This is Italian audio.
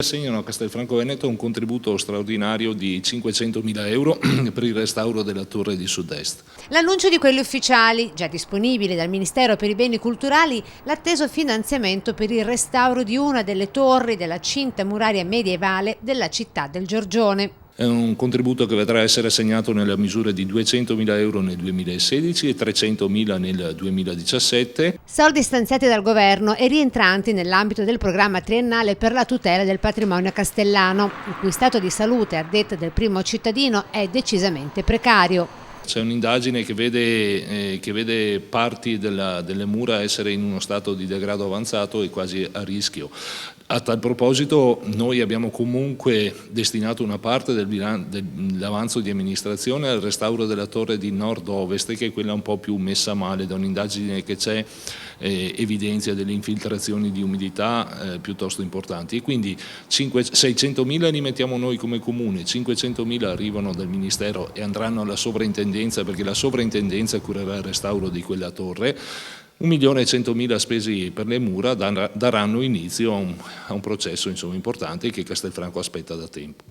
Assegnano a Castelfranco Veneto un contributo straordinario di 500.000 euro per il restauro della torre di sud-est. L'annuncio di quelli ufficiali, già disponibili dal Ministero per i Beni Culturali, l'atteso finanziamento per il restauro di una delle torri della cinta muraria medievale della città del Giorgione. È un contributo che vedrà essere assegnato nella misura di 200.000 euro nel 2016 e 300.000 nel 2017. Soldi stanziati dal governo e rientranti nell'ambito del programma triennale per la tutela del patrimonio castellano, il cui stato di salute, a detta del primo cittadino, è decisamente precario. C'è un'indagine che vede parti delle mura essere in uno stato di degrado avanzato e quasi a rischio. A tal proposito noi abbiamo comunque destinato una parte dell'avanzo di amministrazione al restauro della torre di nord-ovest, che è quella un po' più messa male. Da un'indagine che c'è evidenzia delle infiltrazioni di umidità piuttosto importanti, e quindi 600.000 li mettiamo noi come comune, 500.000 arrivano dal Ministero e andranno alla sovrintendenza, perché la sovrintendenza curerà il restauro di quella torre. 1.100.000 spesi per le mura daranno inizio a un processo, insomma, importante che Castelfranco aspetta da tempo.